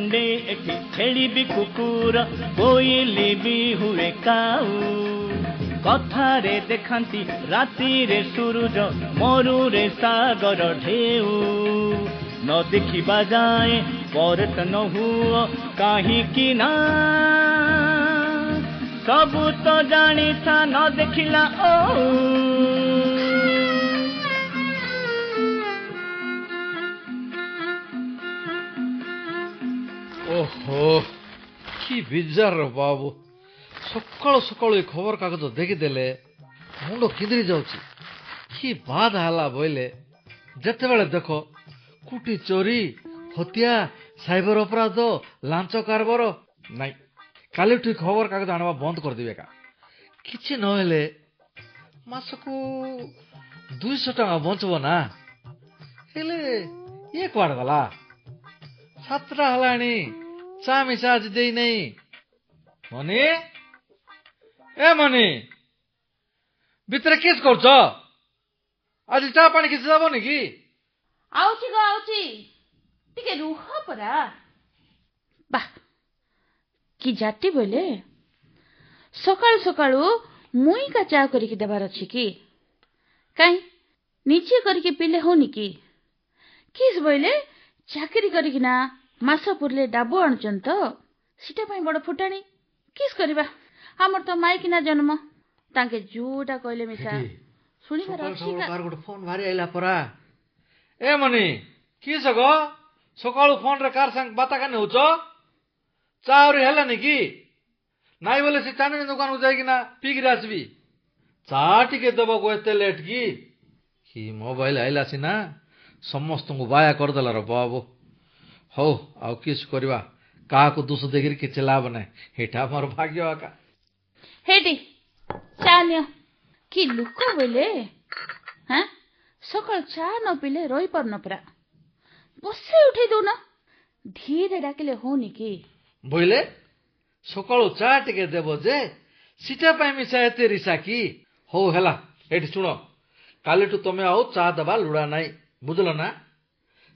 ଖଣ୍ଡେ ଏଠି ଛେଳି ବି କୁକୁର କୋଇଲି ବି ହୁଏ କାଉ କଥାରେ ଦେଖାନ୍ତି ରାତିରେ ସୁରୁଜ ମରୁରେ ସାଗର ଢେଉ ନ ଦେଖିବା ଯାଏ ପରତ ନ ହୁଅ କାହିଁକି ନା ସବୁ ତ ଜାଣିଥା ନ ଦେଖିଲା ଓହୋ କି ବିଜାର ବାବୁ ସକାଳୁ ସକାଳୁ ଏ ଖବର କାଗଜ ଦେଖିଦେଲେ ମୁଣ୍ଡ କିନ୍ଦିରି ଯାଉଛି କି ବାଦ ହେଲା ବୋଇଲେ ଯେତେବେଳେ ଦେଖ କୁଟି ଚୋରି ହତ୍ୟା ସାଇବର ଅପରାଧ ଲାଞ୍ଚ କାରବାର ନାଇଁ କାଲିଠୁ ଖବର କାଗଜ ଆଣିବା ବନ୍ଦ କରିଦେବି ଏକା କିଛି ନହେଲେ ମାସକୁ 200 ଟଙ୍କା ବଞ୍ଚିବ ନା ହେଲେ ଇଏ କୁଆଡେ ଗଲା 7ଟା ହେଲାଣି ଚା ମିଶା ଆଜି ଦେଇନାଇ ମନି ଏ ମନି ଭିତରେ କିସ୍ କରୁଛ ଆଜି ଚା ପାଣି କିଛି ଦବନି କି ଆଉଛି ଟିକେ ରୁହ ପରା ବା କି ଜାତି ବୋଇଲେ ସକାଳୁ ସକାଳୁ ମୁଇଁକା ଚା କରିକି ଦେବାର ଅଛି କି କାଇଁ ନିଜେ କରିକି ପିଲେ ହଉନି କି କିସ୍ ବୋଇଲେ ଚାକିରି କରିକିନା ମାସ ପୁରିଲେ ଡାବୁ ଆଣୁଛନ୍ ତ ସେଟା ପାଇଁ ବଡ ଫୁଟାଣି କିସ୍ କରିବା ଆମର ତ ମାଇକିନା ଜନ୍ମ ତାଙ୍କେ ଯୋଉଟା କହିଲେ ମିଶା ଶୁଣିବାର ଅଛି ଗୋଟେ ଫୋନ ଭାରି ଆଇଲା ପରା ଏ ମନି କିସ ଗ ସକାଳୁ ଫୋନରେ କାର ସାଙ୍ଗ ବାତା କାନି ହଉଛ ଚା ଆହୁରି ହେଲାନି କି ନାଇଁ ବୋଲେ ସେ ଚାନ୍ଦିନୀ ଦୋକାନକୁ ଯାଇକିନା ପିଇକିରି ଆସିବି ଚା ଟିକେ ଦେବାକୁ ଏତେ ଲେଟ୍ କି ମୋବାଇଲ ଆଇଲା ସିନା ସମସ୍ତଙ୍କୁ ବାୟା କରିଦେଲା ର ବାବୁ ହଉ ଆଉ କିସ କରିବା କାହାକୁ ଦୋଷ ଦେଇକିରି କିଛି ଲାଭ ନାହିଁ ଏଇଟା ମୋର ଭାଗ୍ୟ ଆକା ହେଇଟି ଚା ନିଅ କି ଲୁକ ବୋଇଲେ ହଁ ସକାଳୁ ଚା ନ ପିଲେ ରହିପାରୁନ ପରା ବସେଇ ଉଠେଇ ଦଉନ ଧୀରେ ଡାକିଲେ ହଉନି କି ବୋଇଲେ ସକାଳୁ ଚା ଟିକେ ଦେବ ଯେ ସିଟା ପାଇଁ ମିଶା ଏତେ ରିସା କି ହଉ ହେଲା ଏଠି ଶୁଣ କାଲିଠୁ ତମେ ଆଉ ଚା ଦେବା ଲୁଡା ନାହିଁ ବୁଝିଲ ନା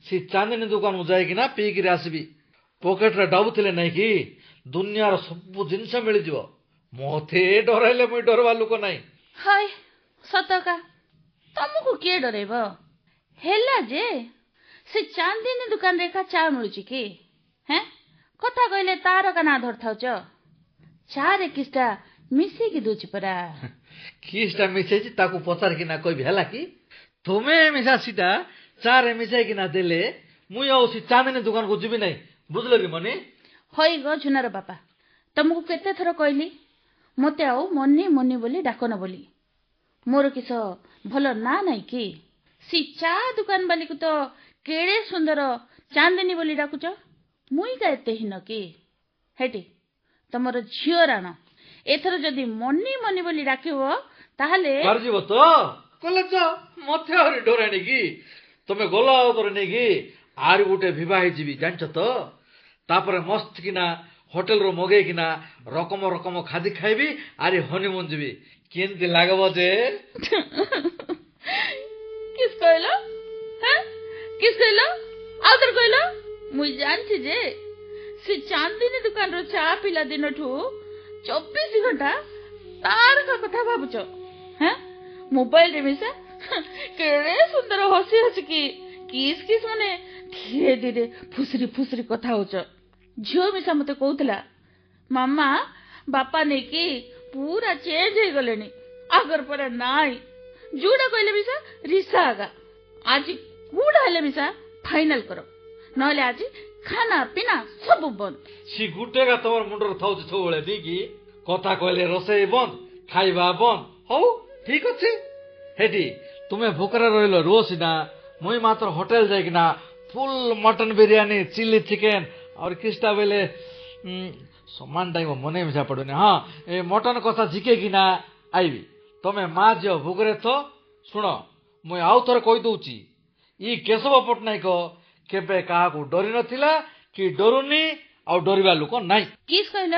ସେ ଚାନ୍ଦିନୀ ଦୋକାନକୁ ଯାଇକିନା ପିଇକିରି ଆସିବି ପକେଟରେ ଡାବୁଥିଲେ ନାଇଁ କି ଦୁନିଆର ସବୁ ଜିନିଷ ମିଳିଯିବ ମତେ ଡରାଇଲେ ମୁଇଁ ଡରବା ଲୋକ ନାହିଁ ହାय ସତକା ତମକୁ କିଏ ଡରେଇବ ହେଲା ଯେ ସେ ଚାନ୍ଦିନୀ ଦୋକାନରେ ଏକା ଚା ମିଳୁଛି କି ହେଁ କଥା କହିଲେ ତାର କା ନା ଧରିଥାଉଛ ଚାରେ କିସ୍ଟା ମିଶେଇକି ଦଉଛି ପରା କିସ୍ଟା ମିଶେଇଛି ତାକୁ ପଚାରିକିନା କହିବି ହେଲା କି ତୁମେ ମିଶା ସିଟା ଚାରେ ମିଶାଇକିନା ଦେଲେ ମୁଇଁ ଆଉ ସେ ଚାନ୍ଦିନୀ ଦୋକାନକୁ ଯିବି ନାହିଁ ବୁଝିଲ କି ମନି ହଇ ଗ ଝୁନାର ବାପା ତମକୁ କେତେ ଥର କହିଲି ମତେ ଆଉ ମନି ମନି ବୋଲି ଡାକନ ବୋଲି ମୋର କିସ ଭଲ ନା ନାହିଁ କି ସେ ଚା ଦୋକାନ ବାଲିକୁ ତ କେଡେ ସୁନ୍ଦର ଚାନ୍ଦିନୀ ବୋଲି ଡାକୁଛ ମୁଇଁ କା ଏତେ ହୀନ କି ହେଟି ତମର ଝିଅ ରାଣ ଏଥର ଯଦି ମନି ମନି ବୋଲି ଡାକିବ ତାହେଲେ ଯିବ ତ କଲେ ତ ମତେ ଆହୁରି ଡରାଣି କି ତମେ ଗଲ ଆଉ ଥରେ ନେଇକି ଆହୁରି ଗୋଟେ ବିବାହ ହେଇଯିବି ଜାଣିଛ ତ ତାପରେ ମସ୍ତ କିନା ହୋଟେଲରୁ ମଗେଇକିନା ରକମ ରକମ ଖାଦି ଖାଇବି ଆରି ହନିମୁନ ଯିବି କେମିତି ଲାଗବ ଯେ କିସ୍ କହିଲ କିସ୍ କହିଲ ଆଉ ଥରେ କହିଲ ମୁଇଁ ଜାଣିଛି ଯେ ସେ ଚାନ୍ଦିନୀ ଦୋକାନର ଚା ପିଲା ଦିନଠୁ 24 ଘଣ୍ଟା ତାର କଥା ଭାବୁଛ ମୋବାଇଲରେ ମିଶା କେଡେ ସୁନ୍ଦର ହସି ହସିକି କିସ୍ କିସ୍ ମାନେ ଧୀରେ ଧୀରେ ଫୁସରି କଥା ହଉଛ ଝିଅ ମିଶା ମତେ କହୁଥିଲା ମାମା ବାପା ନେଇକି ପୁରା ଚେଞ୍ଜ ହେଇଗଲେଣି ଆଗର ପରା ନାଇଁ ଯୋଉଟା କହିଲେ ମିଶା ରିସା ଆଗା ଆଜି କୋଉଟା ହେଲେ ମିଶା ଫାଇନାଲ କର ନହେଲେ ଆଜି ଖାନା ପିନା ସବୁ ବନ୍ଦ ସି ଗୁଟେ ତମର ମୁଣ୍ଡରେ ଥାଉଛି ସବୁବେଳେ ନେଇକି କଥା କହିଲେ ରୋଷେଇ ବନ୍ଦ ଖାଇବା ବନ୍ଦ ହଉ ଠିକ ଅଛି ହେଠି ତୁମେ ଭୋକରେ ରହିଲ ରୁହ ସିନା ମୁଇଁ ମାତ୍ର ହୋଟେଲ ଯାଇକିନା ଫୁଲ ମଟନ ବିରିୟାନୀ ଚିଲି ଚିକେନ ଆହୁରି କିସ୍ଟା ବେଲେ ସମାନ ଟାଇମ ମନେ ମିଶା ପଡୁନି ହଁ ଏ ମଟନ କଷା ଝିକେକିନା ଆଇବି ତମେ ମା ଝିଅ ଭୋକରେ ଥ ଶୁଣ ମୁଇଁ ଆଉ ଥରେ କହିଦଉଛି ଇ କେଶବ ପଟ୍ଟନାୟକ କେବେ କାହାକୁ ଡରି ନଥିଲା କି ଡରୁନି ଆଉ ଡରିବା ଲୋକ ନାଇଁ କିସ୍ କହିଲ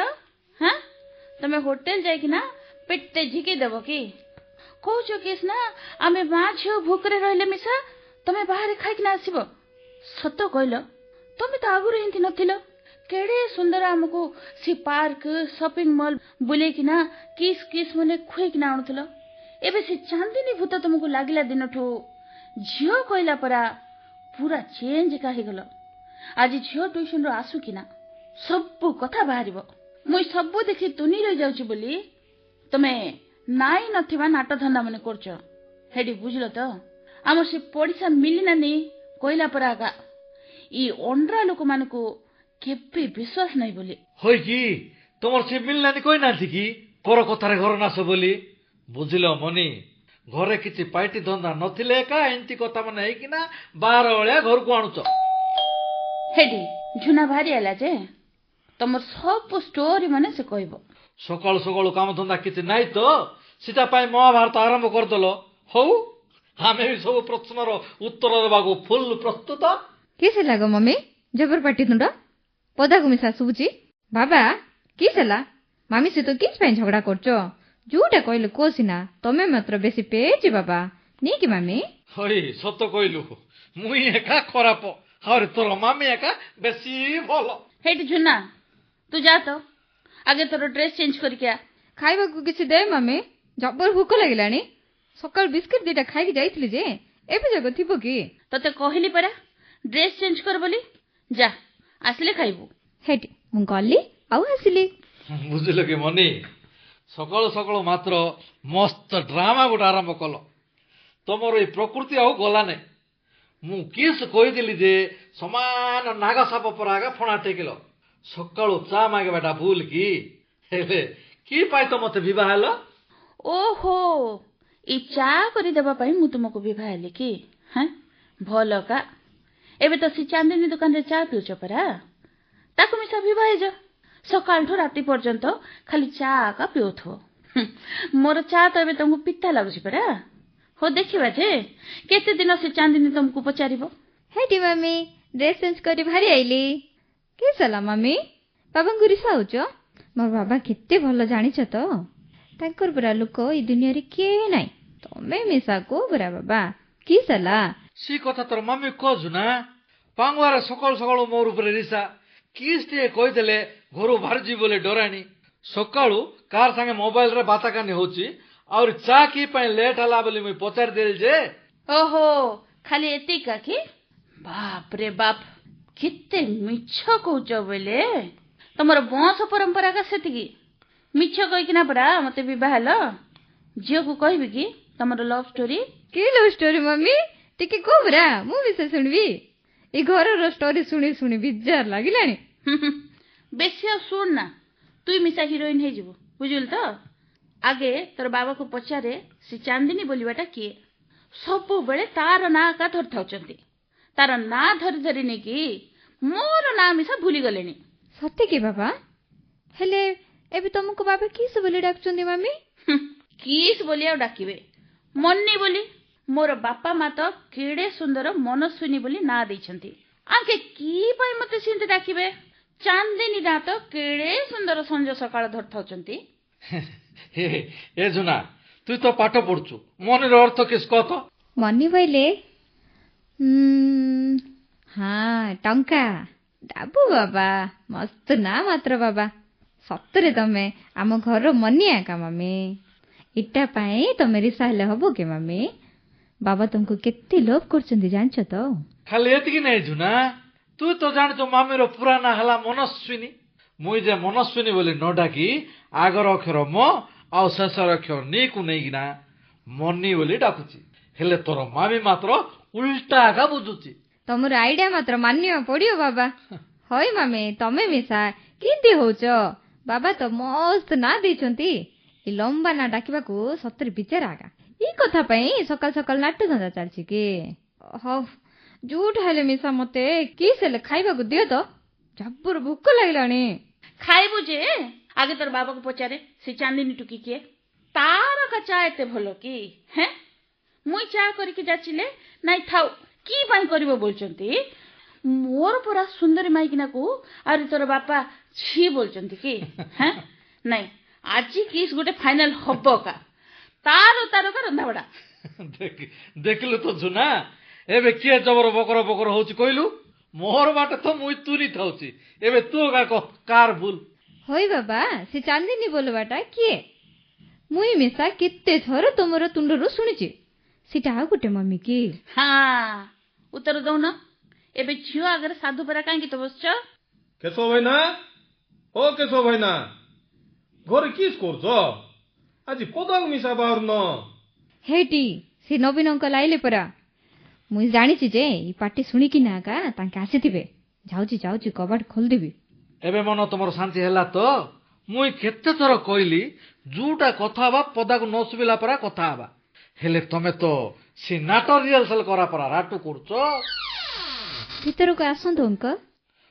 ତମେ ହୋଟେଲ ଯାଇକିନା ପେଟେ ଝିକେଇ ଦେବ କି କହୁଛ କିସ୍ ନା ଆମେ ମା ଝିଅ ଭୋକରେ ରହିଲେ ମିଶା ତମେ ବାହାରେ ଖାଇକିନା ଆସିବ ସତ କହିଲ ତମେ ତ ଆଗରୁ ଏମିତି ନଥିଲ केड़े सुंदर आमको से पार्क शॉपिंग मॉल बुलेकिना किस किस मने खुएकिना आनुथलो एबे से चांदनी भूत तुमको लागिला दिनठू झियो कहला परा पूरा चेंज काहे गलो आज झियो ट्यूशन रो आसु किना सब कथा बाहरिबो मुई सब देखि तुनी रह जाउची बोली तमे नाई नथिबा नाट धंदा मने करछ हेडी बुझलो तो आमर से पड़िसा मिलिनानी कहला परा आगा ई अंडरा लोक मानको केबे विश्वास नै बोली होय कि तमर से मिलनानी कहि नाथि कि पर कथारे घर नास बोली बुझिल मनी घरे किछि पार्टी धंदा नथिले का एंती कथा माने है कि ना 12 बेला घर को आणुच हेडी झुना भारी आला जे तमर सब स्टोरी माने से कहबो सकाळु सकाळु काम धंदा किछि नाइ तो सीता पाई महाभारत आरंभ करदलो हौ आमे भी सब प्रश्नर उत्तर देबाको फुल प्रस्तुत किस लागो मम्मी जबर पाटी तुंड पदा को मिसा सुबुची बाबा किस ला मामी से तो किस पे झगड़ा करछो झूठा कहलु कोसिना तमे मात्र बेसी पेची बाबा नी कि मामी हई सत कहलु मुई एका खराब और तोर मामी एका बेसी भलो हेडी झुना तू जा तो आगे तोर ड्रेस चेंज करके आ खाइबा को किसी दे मामी जबर भूख लागिलानी सकाळ बिस्किट दिटा खाइकी जाइथिली जे एबे जगो थिबो कि तते कहली परा ड्रेस चेंज कर बोली जा आसले खाइबू हेटी मु गल्ली आउ आसिली बुझिल कि मनी सकाळु सकाळु मात्र मस्त ड्रामा गोटे आरंभ कल तमर ए प्रकृति आउ गला नै मु किस कहिदिली जे समान नागा साप परागा फणा टेकिल सकाळु चा मागेबाटा भूल कि हेले कि पाइ त मते विवाह हलो ओहो ई चा करि देबा पई मु तुमको विवाह हेले कि हैं भलो का एबे तो सी चांदनी दुकान रे चा पिउछ परा ताकु मिसा विवाह जा सकाळ ठो राती पर्यंत खाली चा का पिउथो मोर चा तो एबे तुमको पित्ता लागुछि परा हो देखिबा जे केते दिन से चांदनी तुमको पचारिबो हेटी मम्मी ड्रेस चेंज करी भारी आइली के सला मम्मी बाबा गुरी साउछ मोर बाबा केते भलो जानिछ तो तांकर बरा लोक ई दुनिया रे के नाही तमे मिसा को बरा बाबा की सला सी कथा तोर मम्मी कहजु ना पांगवार सकाळु सकाळु मोर ऊपर रिसा किस्ते कहिदेले घरु भारजी बोले डराणी सकाळु कार संगे मोबाइल रे बाता कानी होची और चा की पय लेट हला बोली मुई पचार देल जे ओहो खाली एती का कि बाप रे बाप किते मिछ कहउछ बोले तमर वंश परंपरा का सेतिकी मिछ कहि किना परा मते विवाह हलो जियो को कहबी कि तमर लव स्टोरी के लव स्टोरी मम्मी टिके कोबरा मु विषय सुनबी ई घर रो स्टोरी सुनी सुनी बिजार लागिलानी बेसी सुन ना तुई मिसा हीरोइन हे जिवो बुझिल तो आगे तोर बाबा को पचारे से चांदनी बोलिबाटा किए सब बेले तार ना का धर थाउचंती तार ना धर धरी ने कि मोर ना मिसा भूली गलेनी सत्य के बाबा हेले एबे तुमको बाबा किस बोली डाकचंदी मम्मी किस बोली आ डाकिबे मन्नी बोली मोर बापा मा तो केड़े सुंदर मनस्विनी बोली ना दैछंती आके की पई मते सिंते डाकिबे चांदनी ना तो केड़े सुंदर संज सकाळ धर थाउचंती ए जुना तू तो पाठ पढछु मनेर अर्थ किस कह तो मन्नी बोले हाँ टंका डाबू बाबा मस्त ना मात्र बाबा सतरे तमे आम घर मनिया का मम्मी इटा पाए तमे रिसा हेले हबो के मम्मी बाबा तुमको केते लोभ करछंदी जानछ तो खाली एतिकी नै जुना तू तो जानछो मामीर पुराना हला मनस्विनी मुई जे मनस्विनी बोली न डाकी आगर अक्षर म आउ शेषर अक्षर नी को नेगिना मन्नी बोली डाकुची हेले तोर मामी मात्र उल्टा का बुझुची तमर आइडिया मात्र मान्य पड़ियो बाबा होय मामी तमे मिसा किंती होच बाबा तो मस्त ना देछंती ई लंबा ना डाकिबा को सत्तर विचार आगा ई कथा पई सकाल सकाल नाट्य धंदा चालछि के हो झूठ हेले मिसा मते किसेले खाइबा को दियो तो जब्बर भूख लागिलानी खाइबु जे आगे तोर बाबा को पचारे से चांदनी टुकी किए तार का चा एते भलो कि हैं मुई चा करके जाचिले नाइ थाउ की पई करबो बोलचंती मोर परा सुंदरी माइकिना को अरे तोर बापा छी बोलचंती कि हैं नहीं आज किस गोटे फाइनल हब्बो का तारो तारो का रंधा बड़ा देखलु तो जुना एबे किए जबर बकर बकर होची कहलु मोर बाटे तो मुई तुरी थाउची एबे तू का कह कार भूल होई बाबा से चांदिनी बोलवाटा किए मुई मिसा केते थर तुमर तुंडरू शुणिची सेटा आ गुटे मम्मी की हाँ उत्तर दौन एबे झियो आगे साधु परा कहीं तो बसछ केशव भाईना ओ केशव भाईना घरे किस करछ आज पदाक मिसा बाहर न हेटी से नवीन अंकल आइले परा मुई जानिची जे ई पार्टी सुनिकी ना का तांके आसीथिबे जाउची कबाट खोल देबी एबे मन तुमर शांति हैला तो मुई केते थर कहली जूटा कथा बा पदा को न सुबिला परा कथा बा हेले तमे तो से नाटक रिहर्सल करा परा राटू करछो भीतर को आसंतु अंकल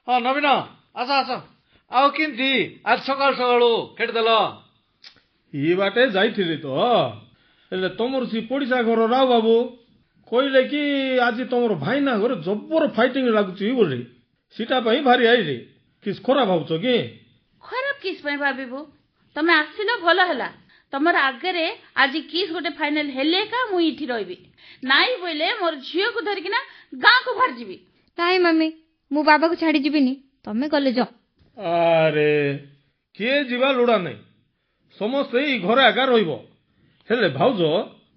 हां नवीन आसा आसा आओ किंती आज सकाळ सकाळू केट देलो ई बाटे जाइथिली तो हेले तमर सी पड़िसा घर राव बाबू कहले कि आज तमर भाईना घर जब्बर फाइटिंग लागुची बोली सीटा पई भारी आई रे किस खराब भावछ कि खराब किस पे भाबिबू तमे आसिलो भलो हला तमर आगरे आज किस गोटे फाइनल हेले का मुई इठी रहबी नाई बोले मोर झियो को धर किना गां को भार जीबी नाई मम्मी मु बाबा को छाड़ी जीबिनी तमे गले जा अरे के जीवा लुड़ा नहीं समस्त ई घरे आगा रहिबो हेले भाउज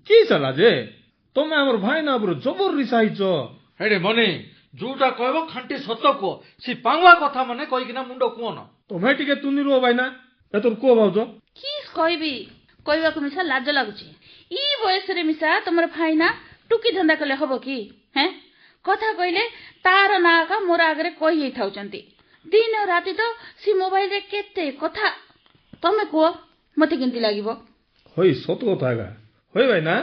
की चला जे तमे हमर भाईना उपर जबर रिसाइछ हेडे मनी जूटा कहबो खांटी सत को सी पांगवा कथा माने कहि किना मुंडो कोन तमे टिके तुनी रो भाईना एतोर को भाउज किस कहबी कहबा को मिसा लाज लागुची ई बयस रे मिसा तमर भाईना टुकी धंदा कले हबो की हैं कथा कहले तार ना का मोर आगरे कहि थाउचंती दिन राति तो सी मोबाइल रे केते कथा तमे को मते किंती लागिबो होई सत कथा गा होई भाईना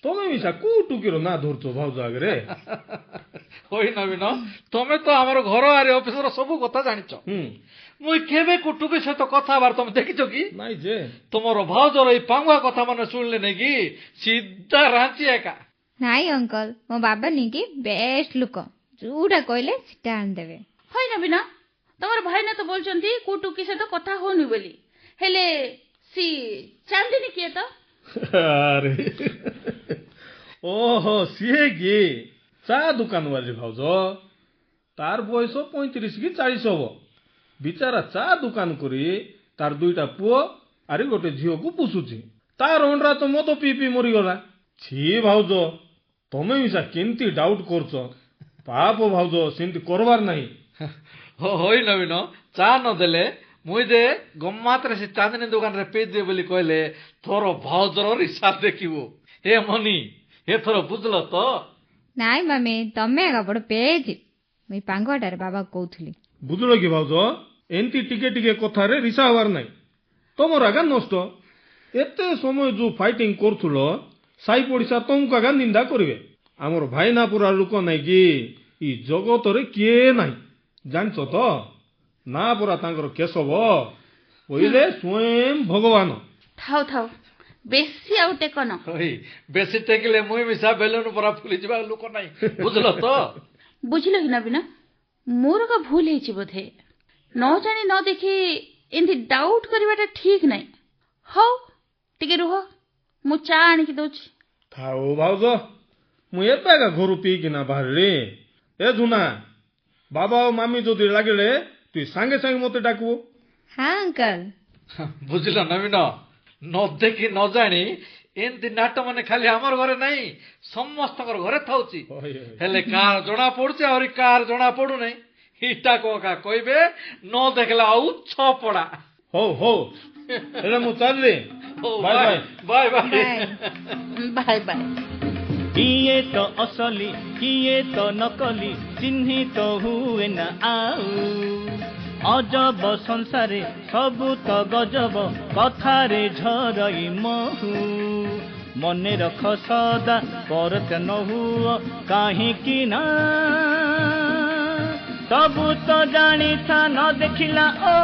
तमे मिसा कु टुकीरो ना धरछो भाउज आगरे होई नवीन तमे तो हमर घर आरे ऑफिस रो सब कथा जानिछ मुई केबे कुटुके से तो कथा बार तुम देखिछो की नाइ जे तुमरो भाउजर ई पांगवा कथा माने सुनले नै की सीधा रांची एका नाई अंकल मो बाबा नी की बेस्ट लुक जूटा कहले सिटा आन देबे होई ना बिना तमर भाई ना तो बोलचंती कुटुकी से तो कथा होनी बोली हेले सी चांदनी किए तो अरे ओहो सीए की चा दुकान वाली भाउज तार बयस 35 की 40 हबो बिचारा चा दुकान करी तार दुईटा पुओ आरे गोटे झियो को पुसुची तार ओंडरा तो मद पी पी मरी गला छी भाउज तमे मिसा केंती डाउट करछ पाप भाउज सेंती करबार नाही होई नवीन चा न देले मुई जे गम्मात्र से चांदनी दुकान रे पेज दे बोली कहले थोरो भाउजर हिसाब देखिबो हे मनी हे थोरो बुझलो तो नाई मम्मी तमे आगा बड़ पेज मुई पांगवाटारे बाबा कहउथली बुझलो कि भाउज एंती टिके टिके कथा रे रिसा हवार नाही तमर आगा नष्ट एते समय जो फाइटिंग करथुलो साई पड़िसा तुमका गा निंदा करिवे हमर भाईना पुरा लुक नाही कि ई जगत रे के नाही जानछो तो ना पुरा तांकर केशव ओइले स्वयं भगवान थाउ थाउ बेसी आउ टेकन होई बेसी टेकले मुई मिसा बेलनु परा फुली जिबा लुक नाही बुझलो तो बुझिलो कि ना बिना मोर का भूल हेछि बोधे न जानी न देखि एंती डाउट करबाटा ठीक नाही हौ टिके रुह मु चा आनी कि दोछि थाउ भाउज मु एबागा घरु पी किना बाहर रे ए जुना बाबा और मामी जदि लागिले तु संगे संगे मते डाकबो हाँ अंकल बुझलो नवीन न देखि न जानी एंती नाट माने खाली हमर घरे नाही समस्त घरे थाउची हेले कार जणा पड़ुचे और कार जणा पड़ु नै हिटा को का कहबे न देखला आउ छ पड़ा हो एले मु चलले बाय बाय बाय बाय किए तो असली किए तो नकली चिन्हित हुए न आउ अजब संसारे सबु तो गजब कथारे झरई महु मने रख सदा परत न हुओ काहींकि ना सबु तो जानी था न देखिला ओ